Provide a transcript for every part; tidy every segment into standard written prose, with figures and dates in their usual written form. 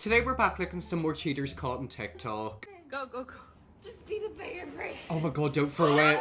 Today we're back looking at some more cheaters caught on TikTok. Go, go, go. Just be the bigger break. Oh my god, don't throw it.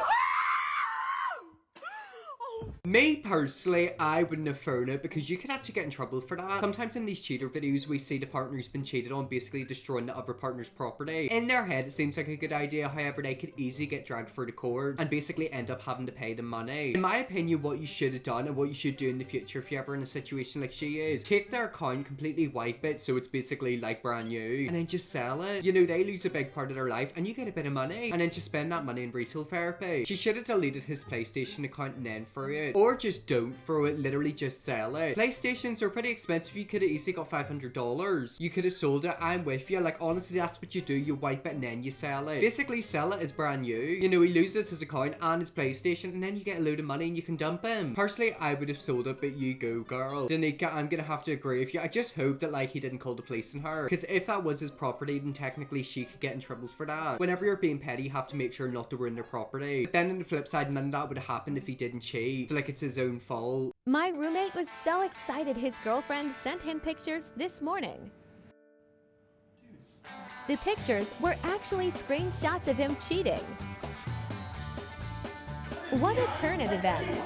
Me personally, I wouldn't have thrown it because you could actually get in trouble for that. Sometimes in these cheater videos, we see the partner's been cheated on, basically destroying the other partner's property. In their head, it seems like a good idea, however, they could easily get dragged through the court and basically end up having to pay the money. In my opinion, what you should have done and what you should do in the future if you're ever in a situation like she is, take their account, completely wipe it so it's basically like brand new, and then just sell it. You know, they lose a big part of their life and you get a bit of money, and then just spend that money in retail therapy. She should have deleted his PlayStation account and then threw it. Or just don't throw it, literally just sell it. PlayStations are pretty expensive. You could have easily got $500. You could have sold it. I'm with you. Like, honestly, that's what you do. You wipe it and then you sell it. Basically, sell it as brand new. You know, he loses his account and his PlayStation, and then you get a load of money and you can dump him. Personally, I would have sold it, but you go, girl. Danica, I'm gonna have to agree with you. I just hope that, like, he didn't call the police on her. Because if that was his property, then technically she could get in trouble for that. Whenever you're being petty, you have to make sure not to ruin their property. But then on the flip side, none of that would have happened if he didn't cheat. So, like, it's his own fault. My roommate was so excited his girlfriend sent him pictures this morning. The pictures were actually screenshots of him cheating. What a turn of events.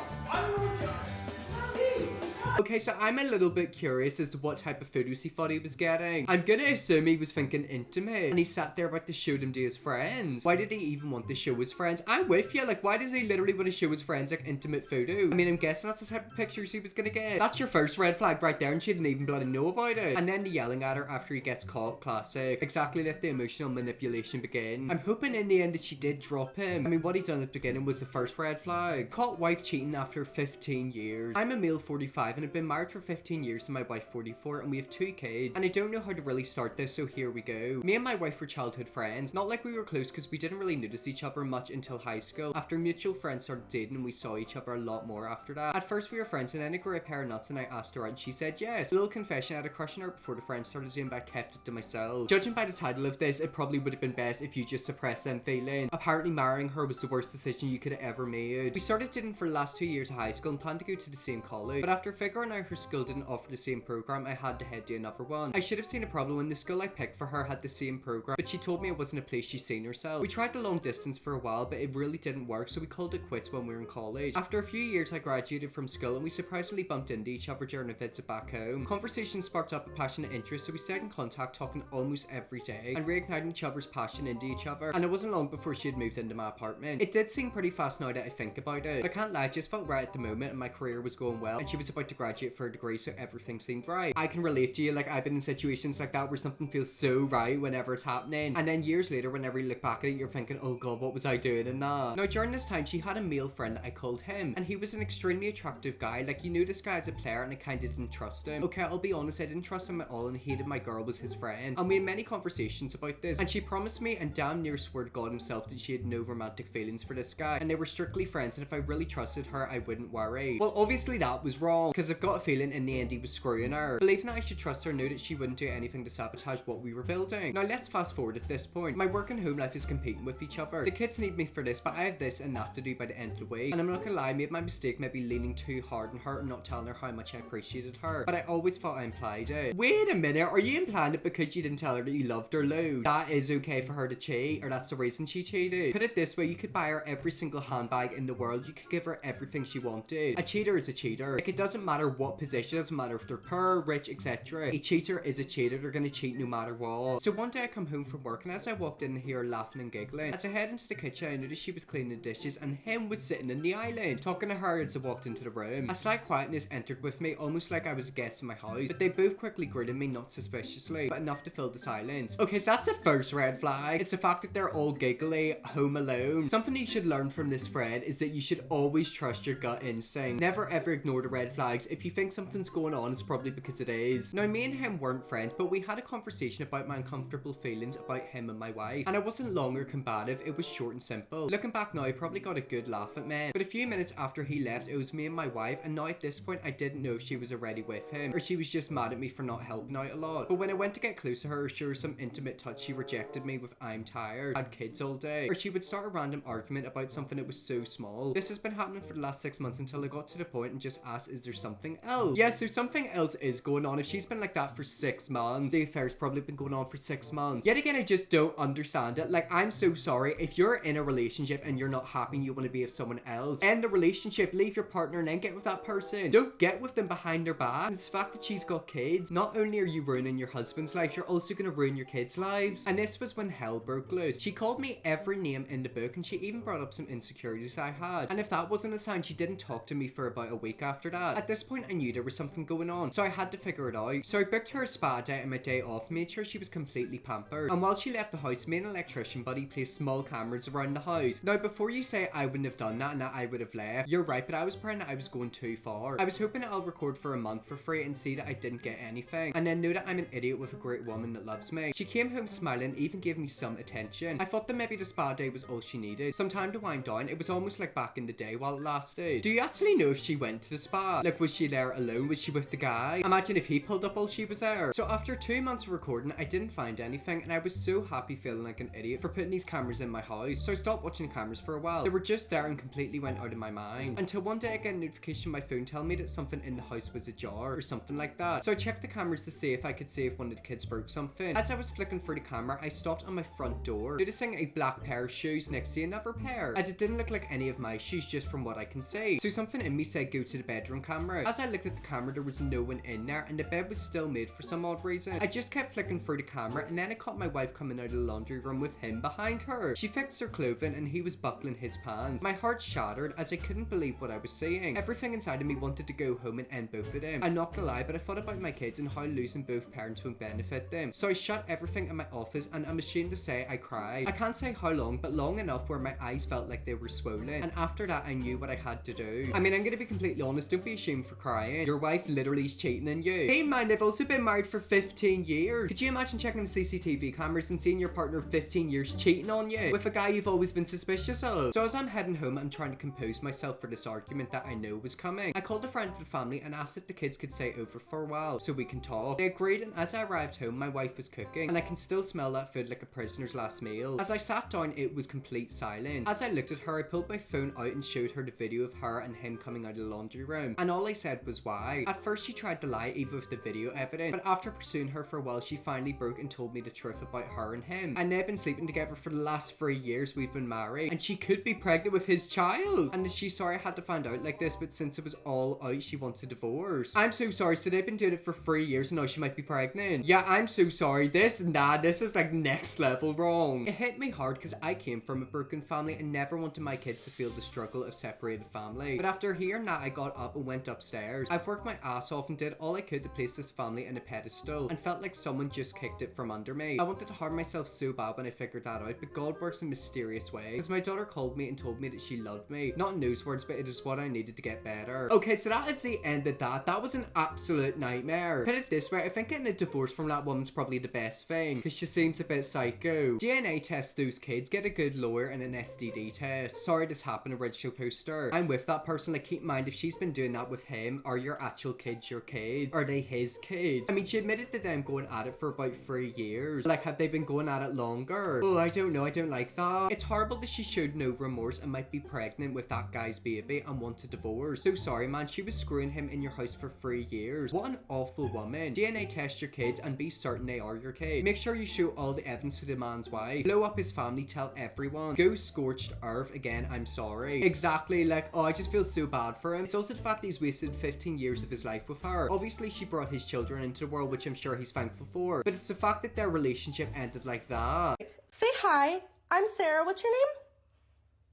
Okay, so I'm a little bit curious as to what type of photos he thought he was getting. I'm gonna assume he was thinking intimate, and he sat there about to show them to his friends. Why did he even want to show his friends? I'm with you, like, why does he literally want to show his friends, like, intimate photo? I mean, I'm guessing that's the type of pictures he was gonna get. That's your first red flag right there, and she didn't even bloody know about it. And then the yelling at her after he gets caught, classic. Exactly, let the emotional manipulation begin. I'm hoping in the end that she did drop him. I mean, what he done at the beginning was the first red flag. Caught wife cheating after 15 years. I'm a male 45 and I've been married for 15 years to my wife 44, and we have 2 kids, and I don't know how to really start this, so here we go. Me and my wife were childhood friends. Not like we were close because we didn't really notice each other much until high school. After mutual friends started dating, we saw each other a lot more after that. At first we were friends, and then I grew a pair of nuts and I asked her out and she said yes. A little confession, I had a crush on her before the friends started doing, but I kept it to myself. Judging by the title of this, it probably would have been best if you just suppressed them feelings. Apparently marrying her was the worst decision you could have ever made. We started dating for the last 2 years of high school and planned to go to the same college, but after figuring out her school didn't offer the same program, I had to head to another one. I should have seen a problem when the school I picked for her had the same program, but she told me it wasn't a place she'd seen herself. We tried the long distance for a while, but it really didn't work, so we called it quits when we were in college. After a few years, I graduated from school and we surprisingly bumped into each other during a visit back home. Conversation sparked up a passionate interest, so we stayed in contact, talking almost every day and reigniting each other's passion into each other, and it wasn't long before she had moved into my apartment. It did seem pretty fast now that I think about it, but I can't lie, it just felt right at the moment, and my career was going well, and she was about to graduate for a degree, so everything seemed right. I can relate to you, like, I've been in situations like that where something feels so right whenever it's happening, and then years later, whenever you look back at it, you're thinking, oh god, what was I doing in that? Now, during this time, she had a male friend that I called him, and he was an extremely attractive guy. Like, you knew this guy as a player, and I kinda didn't trust him. Okay, I'll be honest, I didn't trust him at all, and hated my girl was his friend, and we had many conversations about this, and she promised me, and damn near swore to God himself, that she had no romantic feelings for this guy, and they were strictly friends, and if I really trusted her, I wouldn't worry. Well, obviously that was wrong, because I've got a feeling in the end he was screwing her. Believing that I should trust her, knew that she wouldn't do anything to sabotage what we were building. Now let's fast forward at this point. My work and home life is competing with each other. The kids need me for this, but I have this and that to do by the end of the week, and I'm not gonna lie, I made my mistake maybe leaning too hard on her and not telling her how much I appreciated her, but I always thought I implied it. Wait a minute, are you implying it because you didn't tell her that you loved her loads, that is okay for her to cheat, or that's the reason she cheated? Put it this way, you could buy her every single handbag in the world, you could give her everything she wanted. A cheater is a cheater. Like, it doesn't matter what position, it doesn't matter if they're poor, rich, etc. A cheater is a cheater. They're gonna cheat no matter what. So one day I come home from work, and as I walked in here laughing and giggling, as I head into the kitchen, I noticed she was cleaning the dishes and him was sitting in the island talking to her as I walked into the room. A slight quietness entered with me, almost like I was a guest in my house, but they both quickly greeted me, not suspiciously, but enough to fill the silence. Okay, so that's a first red flag. It's the fact that they're all giggly, home alone. Something you should learn from this thread is that you should always trust your gut instinct. Never ever ignore the red flags. If you think something's going on, it's probably because it is. Now, me and him weren't friends, but we had a conversation about my uncomfortable feelings about him and my wife, and it wasn't long or combative, it was short and simple. Looking back now, I probably got a good laugh at me, but a few minutes after he left, it was me and my wife, and now at this point I didn't know if she was already with him, or she was just mad at me for not helping out a lot. But when I went to get close to her, sure, some intimate touch, she rejected me with I'm tired, had kids all day, or she would start a random argument about something that was so small. This has been happening for the last 6 months until I got to the point and just asked, is there something something else. Yeah, so something else is going on. If she's been like that for 6 months, the affair's probably been going on for 6 months. Yet again, I just don't understand it. Like, I'm so sorry. If you're in a relationship and you're not happy and you want to be with someone else, end the relationship, leave your partner and then get with that person. Don't get with them behind their back. And it's the fact that she's got kids. Not only are you ruining your husband's life, you're also going to ruin your kids' lives. And this was when hell broke loose. She called me every name in the book and she even brought up some insecurities I had. And if that wasn't a sign, she didn't talk to me for about a week after that. At this point, I knew there was something going on, so I had to figure it out. So I booked her a spa day and my day off, made sure she was completely pampered. And while she left the house, me and an electrician buddy placed small cameras around the house. Now, before you say I wouldn't have done that and that I would have left, you're right, but I was pregnant, I was going too far. I was hoping that I'll record for a month for free and see that I didn't get anything, and then know that I'm an idiot with a great woman that loves me. She came home smiling, even gave me some attention. I thought that maybe the spa day was all she needed. Some time to wind down. It was almost like back in the day while it lasted. Do you actually know if she went to the spa? Like, was she there alone? Was she with the guy? Imagine if he pulled up while she was there. So after 2 months of recording, I didn't find anything, and I was so happy feeling like an idiot for putting these cameras in my house. So I stopped watching the cameras for a while. They were just there and completely went out of my mind. Until one day I get a notification on my phone telling me that something in the house was ajar or something like that. So I checked the cameras to see if I could see if one of the kids broke something. As I was flicking through the camera, I stopped on my front door, noticing a black pair of shoes next to another pair, as it didn't look like any of my shoes just from what I can see. So something in me said go to the bedroom camera. As I looked at the camera, there was no one in there and the bed was still made for some odd reason. I just kept flicking through the camera and then I caught my wife coming out of the laundry room with him behind her. She fixed her clothing and he was buckling his pants. My heart shattered as I couldn't believe what I was seeing. Everything inside of me wanted to go home and end both of them. I'm not gonna lie, but I thought about my kids and how losing both parents would benefit them. So I shut everything in my office and I'm ashamed to say I cried. I can't say how long, but long enough where my eyes felt like they were swollen. And after that, I knew what I had to do. I mean, I'm gonna be completely honest, don't be ashamed for crying. Your wife literally is cheating on you. Hey man, they've also been married for 15 years. Could you imagine checking the CCTV cameras and seeing your partner of 15 years cheating on you with a guy you've always been suspicious of? So as I'm heading home, I'm trying to compose myself for this argument that I know was coming. I called a friend of the family and asked if the kids could stay over for a while so we can talk. They agreed, and as I arrived home, my wife was cooking and I can still smell that food like a prisoner's last meal. As I sat down, it was complete silence. As I looked at her, I pulled my phone out and showed her the video of her and him coming out of the laundry room, and all I said was why. At first she tried to lie even with the video evidence, but after pursuing her for a while, she finally broke and told me the truth about her and him. And they've been sleeping together for the last 3 years we've been married, and she could be pregnant with his child. And she's sorry I had to find out like this, but since it was all out, she wants a divorce. I'm so sorry. So they've been doing it for 3 years and now she might be pregnant. Yeah, I'm so sorry. This is like next level wrong. It hit me hard because I came from a broken family and never wanted my kids to feel the struggle of separated family. But after hearing that, I got up and went upstairs. I've worked my ass off and did all I could to place this family in a pedestal and felt like someone just kicked it from under me. I wanted to harm myself so bad when I figured that out, but God works in mysterious ways. Because my daughter called me and told me that she loved me. Not in those words, but it is what I needed to get better. Okay, so that is the end of that. That was an absolute nightmare. Put it this way, I think getting a divorce from that woman's probably the best thing, because she seems a bit psycho. DNA test those kids, get a good lawyer and an STD test. Sorry this happened, original poster. I'm with that person, like keep in mind if she's been doing that with him, are your actual kids your kids? Are they his kids? I mean, she admitted to them going at it for about 3 years. Like, have they been going at it longer? Oh, I don't know, I don't like that. It's horrible that she showed no remorse and might be pregnant with that guy's baby and want a divorce. So sorry man, she was screwing him in your house for 3 years. What an awful woman. DNA test your kids and be certain they are your kids. Make sure you show all the evidence to the man's wife. Blow up his family, tell everyone. Go scorched earth. Again, I'm sorry. Exactly, like, oh, I just feel so bad for him. It's also the fact that he's wasted 15 years of his life with her. Obviously, she brought his children into the world, which I'm sure he's thankful for. But it's the fact that their relationship ended like that. Say hi. I'm Sarah. What's your name?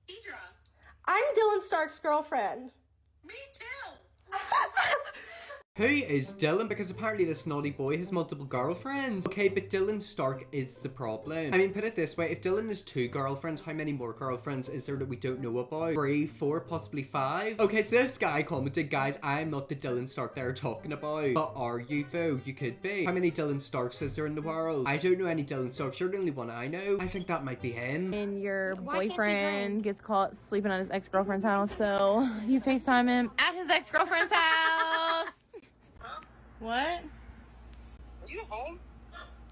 Deidre. I'm Dylan Stark's girlfriend. Me too. Who is Dylan? Because apparently this naughty boy has multiple girlfriends. Okay, but Dylan Stark is the problem. I mean, put it this way, if Dylan has 2 girlfriends, how many more girlfriends is there that we don't know about? 3, 4, possibly 5? Okay, so this guy commented, guys, I am not the Dylan Stark they're talking about. But are you though? You could be. How many Dylan Starks is there in the world? I don't know any Dylan Starks. You're the only one I know. I think that might be him. And your Why can't you boyfriend drink? gets caught sleeping at his ex-girlfriend's house, so you FaceTime him at his ex-girlfriend's house. What? Are you home?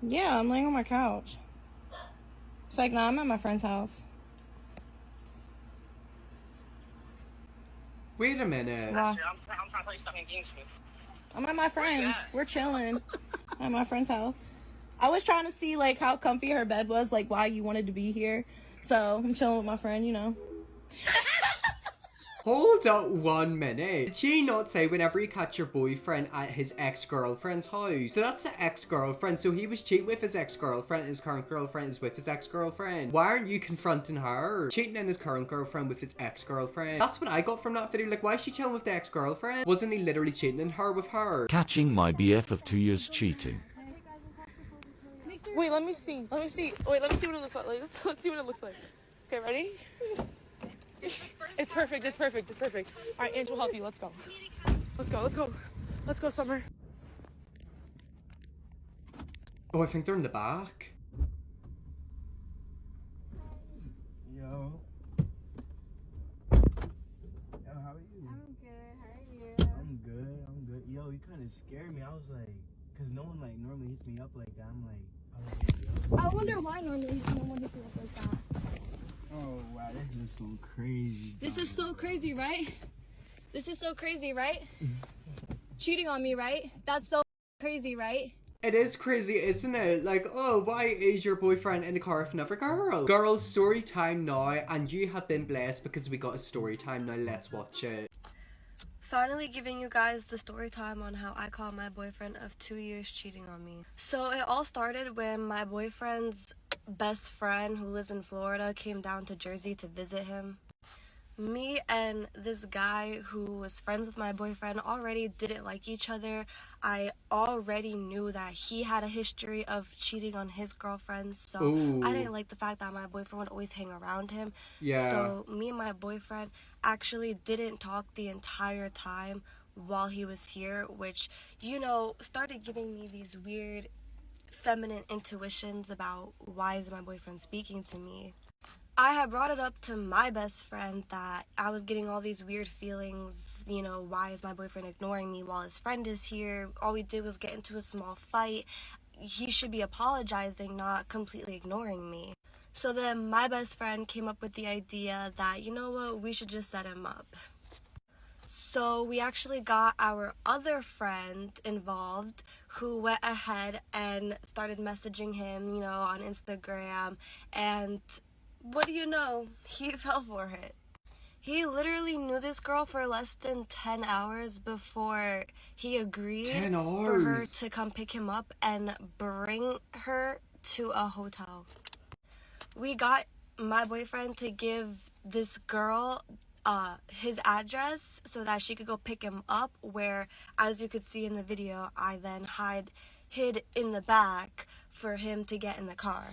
Yeah, I'm laying on my couch. It's like, nah, I'm at my friend's house. Wait a minute. Wow. I'm trying to play something against you. I'm at my friend's. at? We're chilling at my friend's house. I was trying to see like how comfy her bed was, like why you wanted to be here. So I'm chilling with my friend, you know. Hold up 1 minute. Did she not say whenever you catch your boyfriend at his ex-girlfriend's house? So that's the ex-girlfriend. So he was cheating with his ex-girlfriend. His current girlfriend is with his ex-girlfriend. Why aren't you confronting her? Cheating on his current girlfriend with his ex-girlfriend. That's what I got from that video. Like, why is she chilling with the ex-girlfriend? Wasn't he literally cheating on her with her? Catching my BF of 2 years cheating. Wait, let me see. Let me see. Wait, let me see what it looks like. Let's see what it looks like. Okay, ready? It's perfect. It's perfect. It's perfect. All right, Ange will help you. Let's go. Let's go. Let's go. Let's go, Summer. Oh, I think they're in the back. Yo. Yo, how are you? I'm good. How are you? I'm good. I'm good. Yo, you kind of scared me. I was like, cause no one like normally hits me up like that. I was like, yo. I wonder why normally no one hits you up like that. Oh wow, this is so crazy. This is so crazy, right? This is so crazy, right? Cheating on me, right? That's so crazy, right? It is crazy, isn't it? Like, oh, why is your boyfriend in the car with another girl? Girls, story time now, and you have been blessed because we got a story time now. Let's watch it. Finally giving you guys the story time on how I caught my boyfriend of 2 years cheating on me. So it all started when my boyfriend's best friend who lives in Florida came down to Jersey to visit him. Me and this guy who was friends with my boyfriend already didn't like each other. I already knew that he had a history of cheating on his girlfriends, so Ooh. I didn't like the fact that my boyfriend would always hang around him. Yeah. So me and my boyfriend actually didn't talk the entire time while he was here, which, you know, started giving me these weird feminine intuitions about why is my boyfriend speaking to me. I had brought it up to my best friend that I was getting all these weird feelings, you know, why is my boyfriend ignoring me while his friend is here? All we did was get into a small fight. He should be apologizing, not completely ignoring me. So then my best friend came up with the idea that, you know what, we should just set him up. So we actually got our other friend involved who went ahead and started messaging him, you know, on Instagram, and what do you know? He fell for it. He literally knew this girl for less than 10 hours before he agreed 10 for her hours? to come pick him up and bring her to a hotel. We got my boyfriend to give this girl his address so that she could go pick him up, where, as you could see in the video, I then hid in the back for him to get in the car.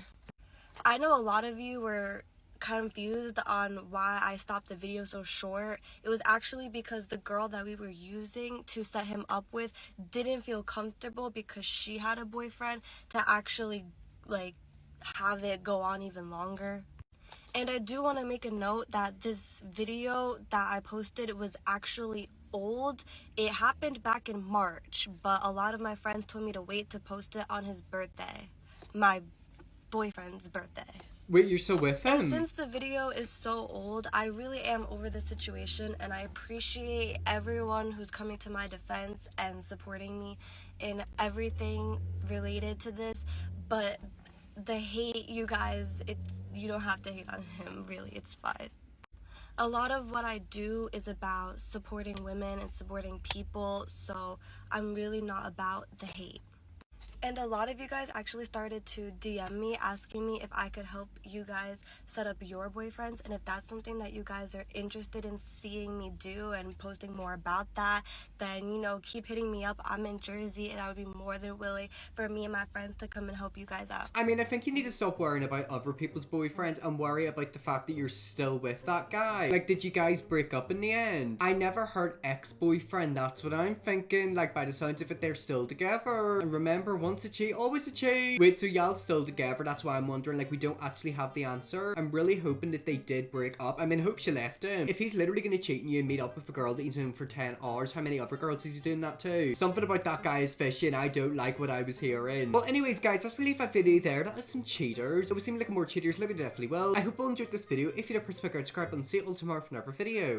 I know a lot of you were confused on why I stopped the video so short. It was actually because the girl that we were using to set him up with didn't feel comfortable because she had a boyfriend to actually like have it go on even longer. And I do want to make a note that this video that I posted was actually old. It happened back in March, but a lot of my friends told me to wait to post it on his birthday. My boyfriend's birthday. Wait, you're still with him? And since the video is so old, I really am over the situation, and I appreciate everyone who's coming to my defense and supporting me in everything related to this. But the hate, you guys, you don't have to hate on him, really, it's fine. A lot of what I do is about supporting women and supporting people, so I'm really not about the hate. And a lot of you guys actually started to DM me asking me if I could help you guys set up your boyfriends, and if that's something that you guys are interested in seeing me do and posting more about that, then, you know, keep hitting me up. I'm in Jersey and I would be more than willing for me and my friends to come and help you guys out. I mean, I think you need to stop worrying about other people's boyfriends and worry about the fact that you're still with that guy. Like, did you guys break up in the end? I never heard ex-boyfriend, that's what I'm thinking. Like, by the sounds of it, they're still together. And remember, once a cheat, always a cheat. Wait, so y'all still together? That's why I'm wondering. Like, we don't actually have the answer. I'm really hoping that they did break up. I mean, hope she left him. If he's literally gonna cheat on you and meet up with a girl that he's known for 10 hours, how many other girls is he doing that to? Something about that guy is fishy, and I don't like what I was hearing. Well, anyways, guys, let's leave that video there. That was some cheaters. If we seem like more cheaters, let me definitely will. I hope you all enjoyed this video. If you did, press the subscribe button. See you all tomorrow for another video.